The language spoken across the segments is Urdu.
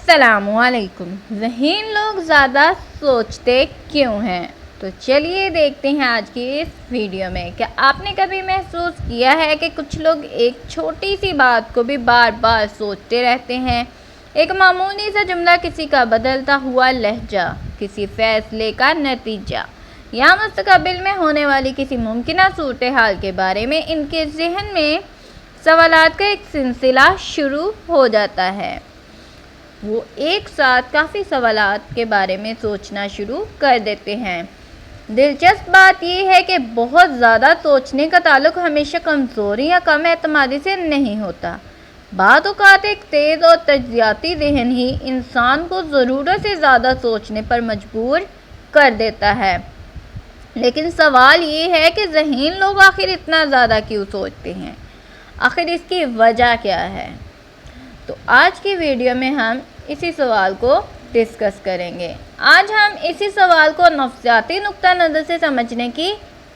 السلام علیکم۔ ذہین لوگ زیادہ سوچتے کیوں ہیں؟ تو چلیے دیکھتے ہیں آج کی اس ویڈیو میں۔ کیا آپ نے کبھی محسوس کیا ہے کہ کچھ لوگ ایک چھوٹی سی بات کو بھی بار بار سوچتے رہتے ہیں؟ ایک معمولی سا جملہ، کسی کا بدلتا ہوا لہجہ، کسی فیصلے کا نتیجہ یا مستقبل میں ہونے والی کسی ممکنہ صورتحال کے بارے میں ان کے ذہن میں سوالات کا ایک سلسلہ شروع ہو جاتا ہے۔ وہ ایک ساتھ کافی سوالات کے بارے میں سوچنا شروع کر دیتے ہیں۔ دلچسپ بات یہ ہے کہ بہت زیادہ سوچنے کا تعلق ہمیشہ کمزوری یا کم اعتمادی سے نہیں ہوتا۔ بعض اوقات ایک تیز اور تجزیاتی ذہن ہی انسان کو ضرورت سے زیادہ سوچنے پر مجبور کر دیتا ہے۔ لیکن سوال یہ ہے کہ ذہین لوگ آخر اتنا زیادہ کیوں سوچتے ہیں؟ آخر اس کی وجہ کیا ہے؟ تو آج کی ویڈیو میں ہم اسی سوال کو ڈسکس کریں گے۔ آج ہم اسی سوال کو نفسیاتی نقطہ نظر سے سمجھنے کی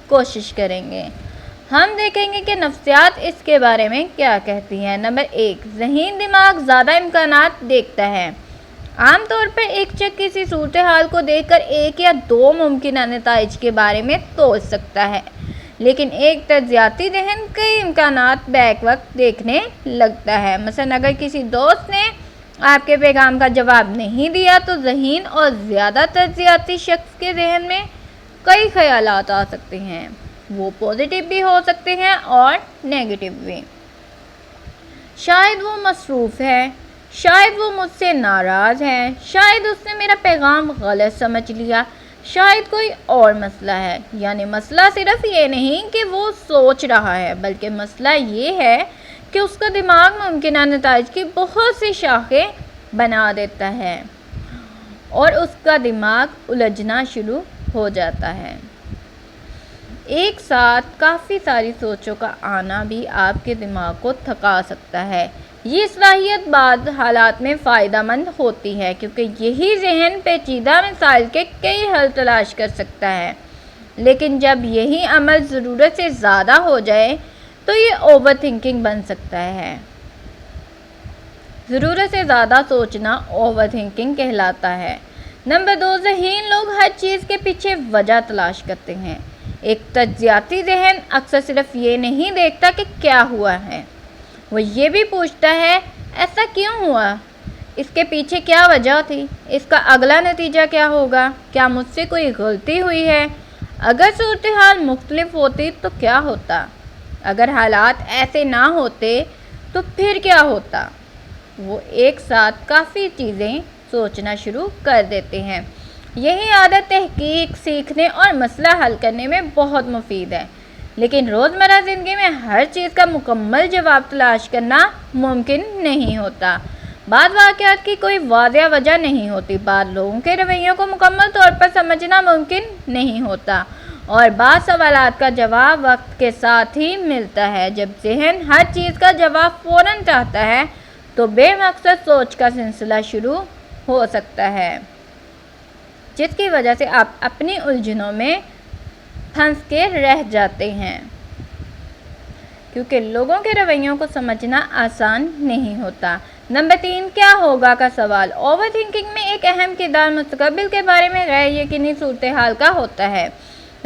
کوشش کریں گے۔ ہم دیکھیں گے کہ نفسیات اس کے بارے میں کیا کہتی ہے۔ نمبر 1، ذہین دماغ زیادہ امکانات دیکھتا ہے۔ عام طور پر ایک شخص کسی صورتحال کو دیکھ کر ایک یا دو ممکنہ نتائج کے بارے میں سوچ سکتا ہے، لیکن ایک تجزیاتی ذہن کئی امکانات بیک وقت دیکھنے لگتا ہے۔ مثلا اگر کسی دوست نے آپ کے پیغام کا جواب نہیں دیا تو ذہین اور زیادہ تجزیاتی شخص کے ذہن میں کئی خیالات آ سکتے ہیں۔ وہ پازیٹیو بھی ہو سکتے ہیں اور نیگیٹو بھی۔ شاید وہ مصروف ہے، شاید وہ مجھ سے ناراض ہے، شاید اس نے میرا پیغام غلط سمجھ لیا، شاید کوئی اور مسئلہ ہے۔ یعنی مسئلہ صرف یہ نہیں کہ وہ سوچ رہا ہے، بلکہ مسئلہ یہ ہے کہ اس کا دماغ ممکنہ نتائج کی بہت سی شاخیں بنا دیتا ہے اور اس کا دماغ الجھنا شروع ہو جاتا ہے۔ ایک ساتھ کافی ساری سوچوں کا آنا بھی آپ کے دماغ کو تھکا سکتا ہے۔ یہ صلاحیت بعض حالات میں فائدہ مند ہوتی ہے کیونکہ یہی ذہن پیچیدہ مسائل کے کئی حل تلاش کر سکتا ہے، لیکن جب یہی عمل ضرورت سے زیادہ ہو جائے تو یہ اوور تھنکنگ بن سکتا ہے۔ ضرورت سے زیادہ سوچنا اوور تھنکنگ کہلاتا ہے۔ نمبر 2، ذہین لوگ ہر چیز کے پیچھے وجہ تلاش کرتے ہیں۔ ایک تجزیاتی ذہن اکثر صرف یہ نہیں دیکھتا کہ کیا ہوا ہے، وہ یہ بھی پوچھتا ہے ایسا کیوں ہوا، اس کے پیچھے کیا وجہ تھی، اس کا اگلا نتیجہ کیا ہوگا، کیا مجھ سے کوئی غلطی ہوئی ہے، اگر صورتحال مختلف ہوتی تو کیا ہوتا، اگر حالات ایسے نہ ہوتے تو پھر کیا ہوتا۔ وہ ایک ساتھ کافی چیزیں سوچنا شروع کر دیتے ہیں۔ یہی عادت تحقیق، سیکھنے اور مسئلہ حل کرنے میں بہت مفید ہے، لیکن روزمرہ زندگی میں ہر چیز کا مکمل جواب تلاش کرنا ممکن نہیں ہوتا۔ بعض واقعات کی کوئی واضح وجہ نہیں ہوتی، بعض لوگوں کے رویوں کو مکمل طور پر سمجھنا ممکن نہیں ہوتا، اور بعض سوالات کا جواب وقت کے ساتھ ہی ملتا ہے۔ جب ذہن ہر چیز کا جواب فوراً چاہتا ہے تو بے مقصد سوچ کا سلسلہ شروع ہو سکتا ہے، جس کی وجہ سے آپ اپنی الجھنوں میں پھنس کے رہ جاتے ہیں، کیونکہ لوگوں کے رویوں کو سمجھنا آسان نہیں ہوتا۔ نمبر 3، کیا ہوگا کا سوال۔ اوور تھنکنگ میں ایک اہم کردار مستقبل کے بارے میں غیر یقینی صورتحال کا ہوتا ہے۔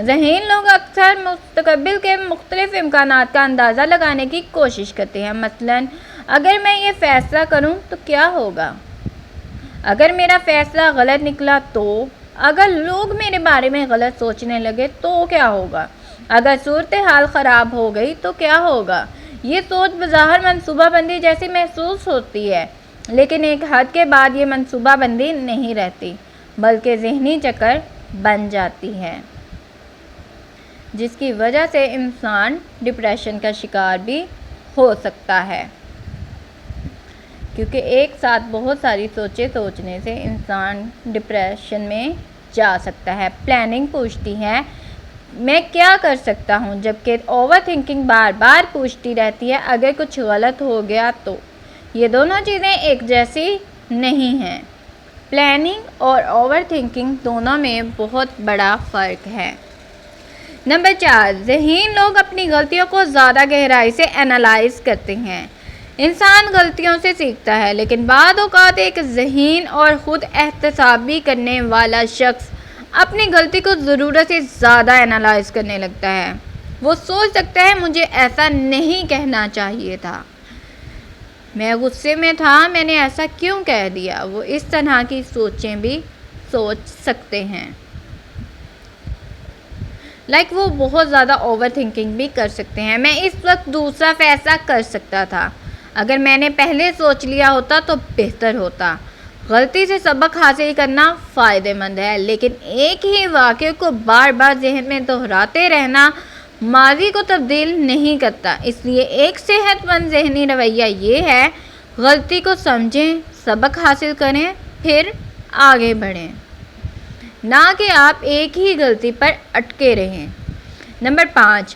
ذہین لوگ اکثر مستقبل کے مختلف امکانات کا اندازہ لگانے کی کوشش کرتے ہیں۔ مثلاً اگر میں یہ فیصلہ کروں تو کیا ہوگا، اگر میرا فیصلہ غلط نکلا تو، اگر لوگ میرے بارے میں غلط سوچنے لگے تو کیا ہوگا، اگر صورتحال خراب ہو گئی تو کیا ہوگا۔ یہ سوچ بظاہر منصوبہ بندی جیسی محسوس ہوتی ہے، لیکن ایک حد کے بعد یہ منصوبہ بندی نہیں رہتی بلکہ ذہنی چکر بن جاتی ہے، جس کی وجہ سے انسان ڈپریشن کا شکار بھی ہو سکتا ہے، کیونکہ ایک ساتھ بہت ساری سوچیں سوچنے سے انسان ڈپریشن میں جا سکتا ہے۔ پلاننگ پوچھتی ہے میں کیا کر سکتا ہوں، جبکہ اوور تھنکنگ بار بار پوچھتی رہتی ہے اگر کچھ غلط ہو گیا تو۔ یہ دونوں چیزیں ایک جیسی نہیں ہیں۔ پلاننگ اور اوور تھنکنگ دونوں میں بہت بڑا فرق ہے۔ نمبر 4، ذہین لوگ اپنی غلطیوں کو زیادہ گہرائی سے انالائز کرتے ہیں۔ انسان غلطیوں سے سیکھتا ہے، لیکن بعض اوقات ایک ذہین اور خود احتسابی کرنے والا شخص اپنی غلطی کو ضرورت سے زیادہ انالائز کرنے لگتا ہے۔ وہ سوچ سکتا ہے مجھے ایسا نہیں کہنا چاہیے تھا، میں غصے میں تھا، میں نے ایسا کیوں کہہ دیا۔ وہ اس طرح کی سوچیں بھی سوچ سکتے ہیں۔ وہ بہت زیادہ اوور تھنکنگ بھی کر سکتے ہیں۔ میں اس وقت دوسرا فیصلہ کر سکتا تھا، اگر میں نے پہلے سوچ لیا ہوتا تو بہتر ہوتا۔ غلطی سے سبق حاصل کرنا فائدہ مند ہے، لیکن ایک ہی واقعے کو بار بار ذہن میں دہراتے رہنا ماضی کو تبدیل نہیں کرتا۔ اس لیے ایک صحت مند ذہنی رویہ یہ ہے، غلطی کو سمجھیں، سبق حاصل کریں، پھر آگے بڑھیں، نہ کہ آپ ایک ہی غلطی پر اٹکے رہیں۔ نمبر 5،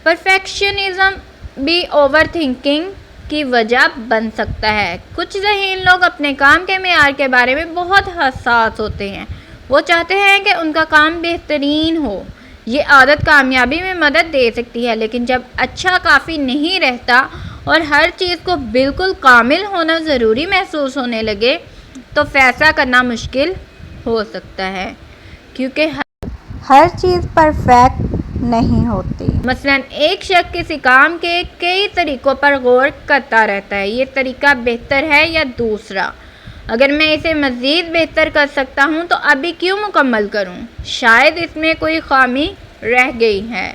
پرفیکشنزم بھی اوور تھنکنگ کی وجہ بن سکتا ہے۔ کچھ ذہین لوگ اپنے کام کے معیار کے بارے میں بہت حساس ہوتے ہیں۔ وہ چاہتے ہیں کہ ان کا کام بہترین ہو۔ یہ عادت کامیابی میں مدد دے سکتی ہے، لیکن جب اچھا کافی نہیں رہتا اور ہر چیز کو بالکل کامل ہونا ضروری محسوس ہونے لگے تو فیصلہ کرنا مشکل ہو سکتا ہے، کیونکہ ہر چیز پرفیکٹ نہیں ہوتی۔ مثلاً ایک شخص کسی کام کے کئی طریقوں پر غور کرتا رہتا ہے، یہ طریقہ بہتر ہے یا دوسرا، اگر میں اسے مزید بہتر کر سکتا ہوں تو ابھی کیوں مکمل کروں، شاید اس میں کوئی خامی رہ گئی ہے۔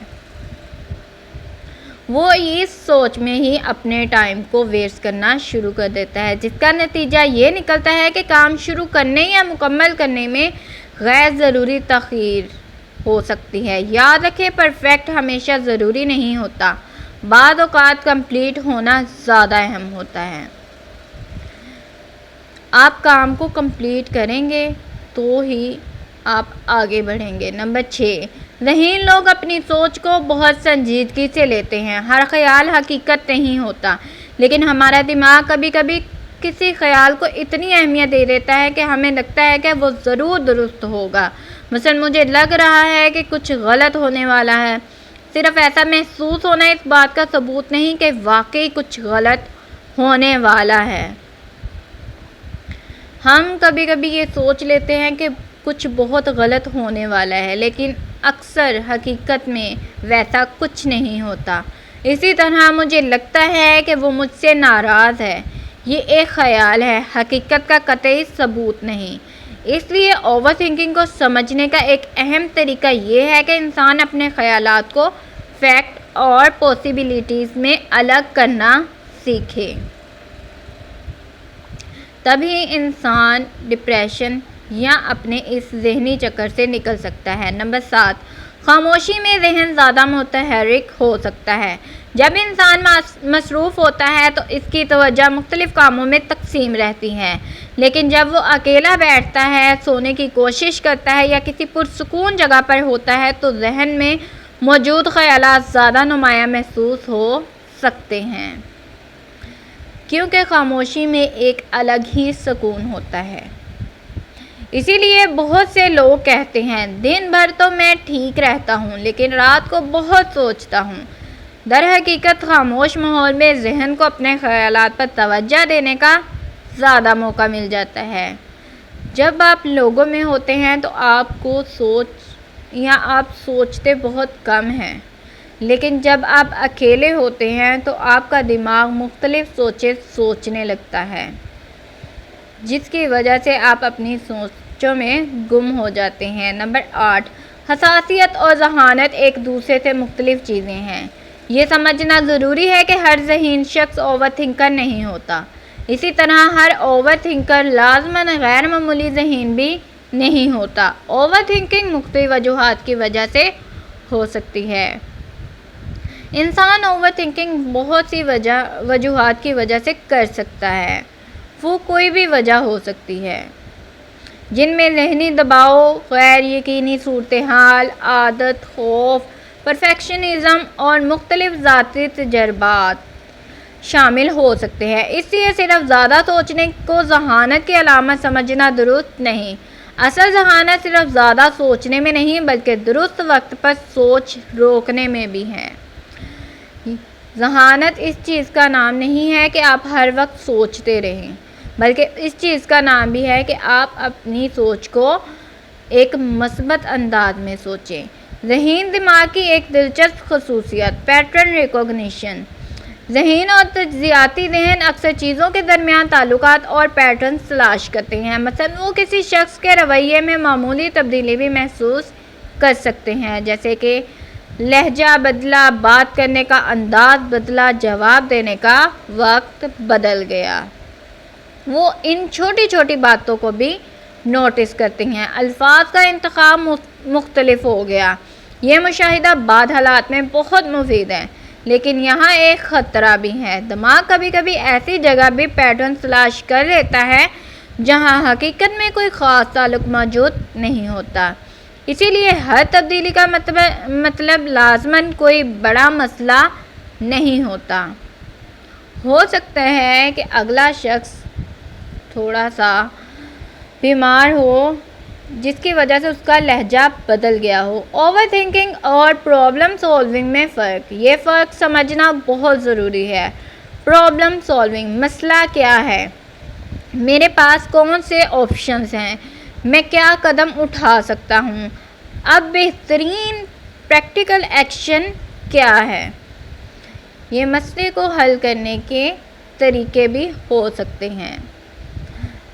وہ اس سوچ میں ہی اپنے ٹائم کو ویسٹ کرنا شروع کر دیتا ہے، جس کا نتیجہ یہ نکلتا ہے کہ کام شروع کرنے یا مکمل کرنے میں غیر ضروری تاخیر ہو سکتی ہے۔ یاد رکھیں، پرفیکٹ ہمیشہ ضروری نہیں ہوتا، بعض اوقات کمپلیٹ ہونا زیادہ اہم ہوتا ہے۔ آپ کام کو کمپلیٹ کریں گے تو ہی آپ آگے بڑھیں گے۔ نمبر 6، ذہین لوگ اپنی سوچ کو بہت سنجیدگی سے لیتے ہیں۔ ہر خیال حقیقت نہیں ہوتا، لیکن ہمارا دماغ کبھی کبھی کسی خیال کو اتنی اہمیت دے دیتا ہے کہ ہمیں لگتا ہے کہ وہ ضرور درست ہوگا۔ مثلاً مجھے لگ رہا ہے کہ کچھ غلط ہونے والا ہے۔ صرف ایسا محسوس ہونا اس بات کا ثبوت نہیں کہ واقعی کچھ غلط ہونے والا ہے۔ ہم کبھی کبھی یہ سوچ لیتے ہیں کہ کچھ بہت غلط ہونے والا ہے، لیکن اکثر حقیقت میں ویسا کچھ نہیں ہوتا۔ اسی طرح مجھے لگتا ہے کہ وہ مجھ سے ناراض ہے، یہ ایک خیال ہے، حقیقت کا قطعی ثبوت نہیں۔ اس لیے اوور تھنکنگ کو سمجھنے کا ایک اہم طریقہ یہ ہے کہ انسان اپنے خیالات کو فیکٹ اور پاسبلٹیز میں الگ کرنا سیکھے۔ تبھی انسان ڈپریشن یا اپنے اس ذہنی چکر سے نکل سکتا ہے۔ نمبر 7، خاموشی میں ذہن زیادہ متحرک ہو سکتا ہے۔ جب انسان مصروف ہوتا ہے تو اس کی توجہ مختلف کاموں میں تقسیم رہتی ہے، لیکن جب وہ اکیلا بیٹھتا ہے، سونے کی کوشش کرتا ہے یا کسی پرسکون جگہ پر ہوتا ہے تو ذہن میں موجود خیالات زیادہ نمایاں محسوس ہو سکتے ہیں، کیونکہ خاموشی میں ایک الگ ہی سکون ہوتا ہے۔ اسی لیے بہت سے لوگ کہتے ہیں، دن بھر تو میں ٹھیک رہتا ہوں لیکن رات کو بہت سوچتا ہوں۔ در حقیقت خاموش ماحول میں ذہن کو اپنے خیالات پر توجہ دینے کا زیادہ موقع مل جاتا ہے۔ جب آپ لوگوں میں ہوتے ہیں تو آپ سوچتے بہت کم ہیں، لیکن جب آپ اکیلے ہوتے ہیں تو آپ کا دماغ مختلف سوچیں سوچنے لگتا ہے، جس کی وجہ سے آپ اپنی سوچوں میں گم ہو جاتے ہیں۔ نمبر 8، حساسیت اور ذہانت ایک دوسرے سے مختلف چیزیں ہیں۔ یہ سمجھنا ضروری ہے کہ ہر ذہین شخص اوور تھنکر نہیں ہوتا، اسی طرح ہر اوور تھنکر لازماً غیر معمولی ذہین بھی نہیں ہوتا۔ اوور تھنکنگ مختلف وجوہات کی وجہ سے ہو سکتی ہے۔ انسان اوور تھنکنگ بہت سی وجوہات کی وجہ سے کر سکتا ہے۔ وہ کوئی بھی وجہ ہو سکتی ہے، جن میں ذہنی دباؤ، غیر یقینی صورتحال، عادت، خوف، پرفیکشنزم اور مختلف ذاتی تجربات شامل ہو سکتے ہیں۔ اس لیے صرف زیادہ سوچنے کو ذہانت کی علامت سمجھنا درست نہیں۔ اصل ذہانت صرف زیادہ سوچنے میں نہیں بلکہ درست وقت پر سوچ روکنے میں بھی ہے۔ ذہانت اس چیز کا نام نہیں ہے کہ آپ ہر وقت سوچتے رہیں، بلکہ اس چیز کا نام بھی ہے کہ آپ اپنی سوچ کو ایک مثبت انداز میں سوچیں۔ ذہین دماغ کی ایک دلچسپ خصوصیت پیٹرن ریکگنیشن۔ ذہین اور تجزیاتی ذہن اکثر چیزوں کے درمیان تعلقات اور پیٹرنز تلاش کرتے ہیں۔ مثلاً وہ کسی شخص کے رویے میں معمولی تبدیلی بھی محسوس کر سکتے ہیں، جیسے کہ لہجہ بدلا، بات کرنے کا انداز بدلا، جواب دینے کا وقت بدل گیا۔ وہ ان چھوٹی چھوٹی باتوں کو بھی نوٹس کرتے ہیں۔ الفاظ کا انتخاب مختلف ہو گیا۔ یہ مشاہدہ بعض حالات میں بہت مفید ہے، لیکن یہاں ایک خطرہ بھی ہے۔ دماغ کبھی کبھی ایسی جگہ بھی پیٹرن تلاش کر لیتا ہے جہاں حقیقت میں کوئی خاص تعلق موجود نہیں ہوتا۔ اسی لیے ہر تبدیلی کا مطلب لازماً کوئی بڑا مسئلہ نہیں ہوتا۔ ہو سکتا ہے کہ اگلا شخص تھوڑا سا بیمار ہو، جس کی وجہ سے اس کا لہجہ بدل گیا ہو۔ اوور تھنکنگ اور پرابلم سالونگ میں فرق۔ یہ فرق سمجھنا بہت ضروری ہے۔ پرابلم سالونگ، مسئلہ کیا ہے، میرے پاس کون سے آپشنز ہیں، میں کیا قدم اٹھا سکتا ہوں، اب بہترین پریکٹیکل ایکشن کیا ہے۔ یہ مسئلے کو حل کرنے کے طریقے بھی ہو سکتے ہیں۔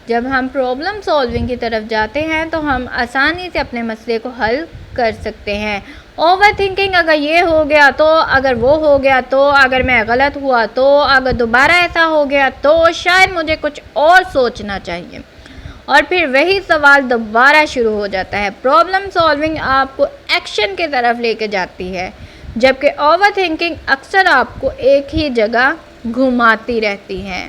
جب ہم پرابلم سالونگ کی طرف جاتے ہیں تو ہم آسانی سے اپنے مسئلے کو حل کر سکتے ہیں۔ اوور تھنکنگ، اگر یہ ہو گیا تو، اگر وہ ہو گیا تو، اگر میں غلط ہوا تو، اگر دوبارہ ایسا ہو گیا تو، شاید مجھے کچھ اور سوچنا چاہیے، اور پھر وہی سوال دوبارہ شروع ہو جاتا ہے۔ پرابلم سالونگ آپ کو ایکشن کی طرف لے کے جاتی ہے، جبکہ اوور تھنکنگ اکثر آپ کو ایک ہی جگہ گھماتی رہتی ہے۔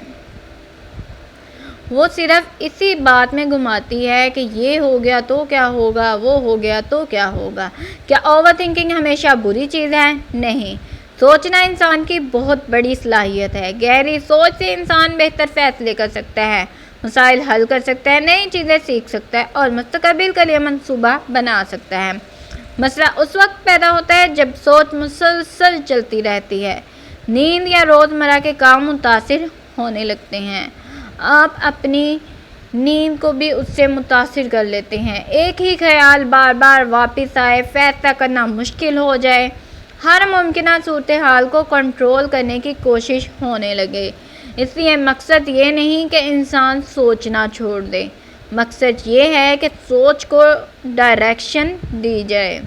وہ صرف اسی بات میں گھماتی ہے کہ یہ ہو گیا تو کیا ہوگا، وہ ہو گیا تو کیا ہوگا۔ کیا اوور تھنکنگ ہمیشہ بری چیز ہے؟ نہیں۔ سوچنا انسان کی بہت بڑی صلاحیت ہے۔ گہری سوچ سے انسان بہتر فیصلے کر سکتا ہے، مسائل حل کر سکتا ہے، نئی چیزیں سیکھ سکتا ہے اور مستقبل کے لیے منصوبہ بنا سکتا ہے۔ مسئلہ اس وقت پیدا ہوتا ہے جب سوچ مسلسل چلتی رہتی ہے، نیند یا روزمرہ کے کام متاثر ہونے لگتے ہیں، آپ اپنی نیند کو بھی اس سے متاثر کر لیتے ہیں، ایک ہی خیال بار بار واپس آئے، فیصلہ کرنا مشکل ہو جائے، ہر ممکنہ صورتحال کو کنٹرول کرنے کی کوشش ہونے لگے۔ اس لیے مقصد یہ نہیں کہ انسان سوچنا چھوڑ دے، مقصد یہ ہے کہ سوچ کو ڈائریکشن دی جائے،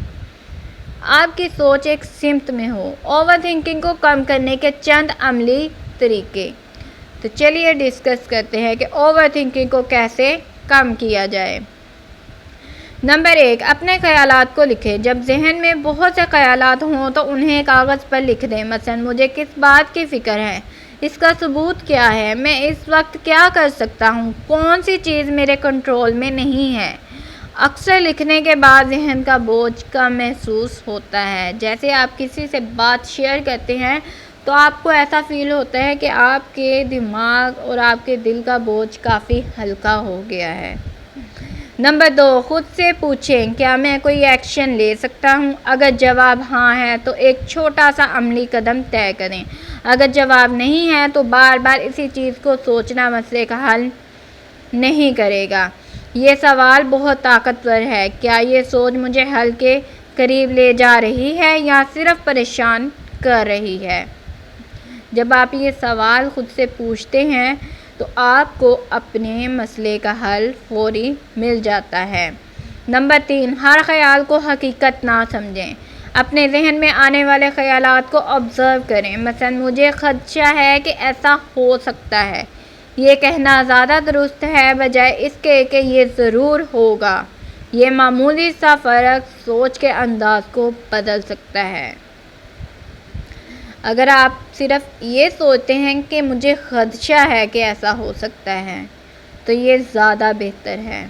آپ کی سوچ ایک سمت میں ہو۔ اوور تھنکنگ کو کم کرنے کے چند عملی طریقے۔ تو چلیے ڈسکس کرتے ہیں کہ اوور تھنکنگ کو کیسے کم کیا جائے۔ نمبر 1، اپنے خیالات کو لکھیں۔ جب ذہن میں بہت سے خیالات ہوں تو انہیں کاغذ پر لکھ دیں۔ مثلا مجھے کس بات کی فکر ہے، اس کا ثبوت کیا ہے، میں اس وقت کیا کر سکتا ہوں، کون سی چیز میرے کنٹرول میں نہیں ہے۔ اکثر لکھنے کے بعد ذہن کا بوجھ کم محسوس ہوتا ہے۔ جیسے آپ کسی سے بات شیئر کرتے ہیں تو آپ کو ایسا فیل ہوتا ہے کہ آپ کے دماغ اور آپ کے دل کا بوجھ کافی ہلکا ہو گیا ہے۔ نمبر 2، خود سے پوچھیں کیا میں کوئی ایکشن لے سکتا ہوں۔ اگر جواب ہاں ہے تو ایک چھوٹا سا عملی قدم طے کریں۔ اگر جواب نہیں ہے تو بار بار اسی چیز کو سوچنا مسئلے کا حل نہیں کرے گا۔ یہ سوال بہت طاقتور ہے، کیا یہ سوچ مجھے حل کے قریب لے جا رہی ہے یا صرف پریشان کر رہی ہے؟ جب آپ یہ سوال خود سے پوچھتے ہیں تو آپ کو اپنے مسئلے کا حل فوری مل جاتا ہے۔ نمبر 3، ہر خیال کو حقیقت نہ سمجھیں۔ اپنے ذہن میں آنے والے خیالات کو آبزرو کریں۔ مثلا مجھے خدشہ ہے کہ ایسا ہو سکتا ہے، یہ کہنا زیادہ درست ہے بجائے اس کے کہ یہ ضرور ہوگا۔ یہ معمولی سا فرق سوچ کے انداز کو بدل سکتا ہے۔ اگر آپ صرف یہ سوچتے ہیں کہ مجھے خدشہ ہے کہ ایسا ہو سکتا ہے تو یہ زیادہ بہتر ہے۔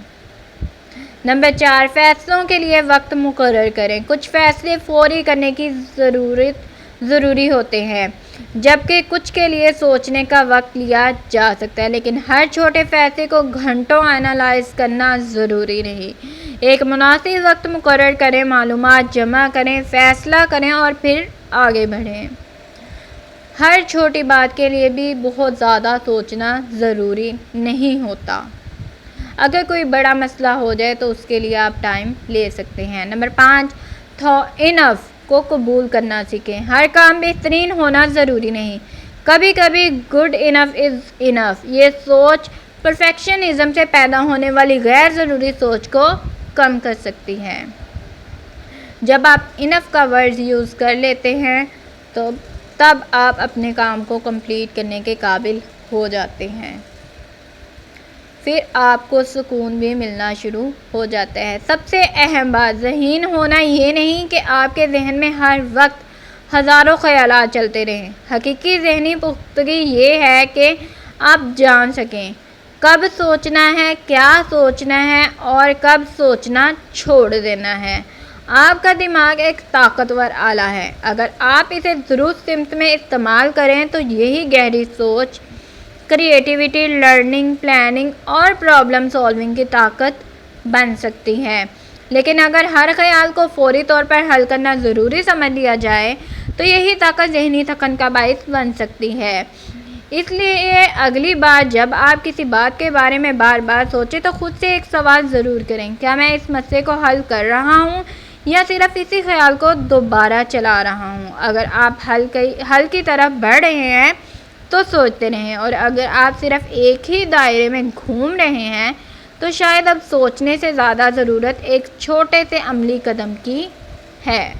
نمبر 4، فیصلوں کے لیے وقت مقرر کریں۔ کچھ فیصلے فوری کرنے کی ضروری ہوتے ہیں، جبکہ کچھ کے لیے سوچنے کا وقت لیا جا سکتا ہے، لیکن ہر چھوٹے فیصلے کو گھنٹوں انالائز کرنا ضروری نہیں۔ ایک مناسب وقت مقرر کریں، معلومات جمع کریں، فیصلہ کریں اور پھر آگے بڑھیں۔ ہر چھوٹی بات کے لیے بھی بہت زیادہ سوچنا ضروری نہیں ہوتا۔ اگر کوئی بڑا مسئلہ ہو جائے تو اس کے لیے آپ ٹائم لے سکتے ہیں۔ نمبر 5، انف کو قبول کرنا سیکھیں۔ ہر کام بہترین ہونا ضروری نہیں، کبھی کبھی گڈ انف از انف۔ یہ سوچ پرفیکشنزم سے پیدا ہونے والی غیر ضروری سوچ کو کم کر سکتی ہے۔ جب آپ انف کا ورڈ یوز کر لیتے ہیں تو تب آپ اپنے کام کو کمپلیٹ کرنے کے قابل ہو جاتے ہیں، پھر آپ کو سکون بھی ملنا شروع ہو جاتا ہے۔ سب سے اہم بات ذہین ہونا یہ نہیں کہ آپ کے ذہن میں ہر وقت ہزاروں خیالات چلتے رہیں۔ حقیقی ذہنی پختگی یہ ہے کہ آپ جان سکیں کب سوچنا ہے، کیا سوچنا ہے اور کب سوچنا چھوڑ دینا ہے۔ آپ کا دماغ ایک طاقتور آلہ ہے، اگر آپ اسے درست سمت میں استعمال کریں تو یہی گہری سوچ، کریٹیوٹی، لرننگ، پلاننگ اور پرابلم سالونگ کی طاقت بن سکتی ہے۔ لیکن اگر ہر خیال کو فوری طور پر حل کرنا ضروری سمجھ لیا جائے تو یہی طاقت ذہنی تھکن کا باعث بن سکتی ہے۔ اس لیے اگلی بار جب آپ کسی بات کے بارے میں بار بار سوچیں تو خود سے ایک سوال ضرور کریں، کیا میں اس مسئلے کو حل کر رہا ہوں یا صرف اسی خیال کو دوبارہ چلا رہا ہوں؟ اگر آپ حل کی طرف بڑھ رہے ہیں تو سوچتے رہیں، اور اگر آپ صرف ایک ہی دائرے میں گھوم رہے ہیں تو شاید اب سوچنے سے زیادہ ضرورت ایک چھوٹے سے عملی قدم کی ہے۔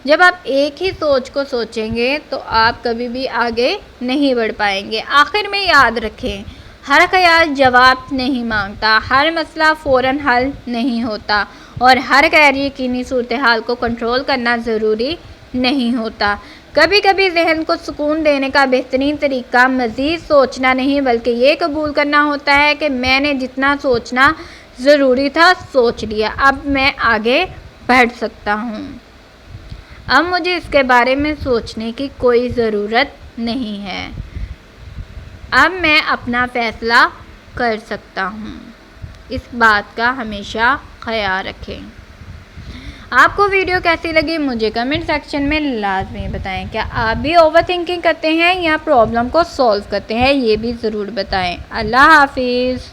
جب آپ ایک ہی سوچ کو سوچیں گے تو آپ کبھی بھی آگے نہیں بڑھ پائیں گے۔ آخر میں یاد رکھیں، ہر خیال جواب نہیں مانگتا، ہر مسئلہ فوراً حل نہیں ہوتا، اور ہر غیر یقینی صورتحال کو کنٹرول کرنا ضروری نہیں ہوتا۔ کبھی کبھی ذہن کو سکون دینے کا بہترین طریقہ مزید سوچنا نہیں بلکہ یہ قبول کرنا ہوتا ہے کہ میں نے جتنا سوچنا ضروری تھا سوچ لیا، اب میں آگے بڑھ سکتا ہوں۔ اب مجھے اس کے بارے میں سوچنے کی کوئی ضرورت نہیں ہے، اب میں اپنا فیصلہ کر سکتا ہوں۔ اس بات کا ہمیشہ خیال رکھیں۔ آپ کو ویڈیو کیسی لگی مجھے کمنٹ سیکشن میں لازمی بتائیں۔ کیا آپ بھی اوور تھنکنگ کرتے ہیں یا پرابلم کو سولو کرتے ہیں، یہ بھی ضرور بتائیں۔ اللہ حافظ۔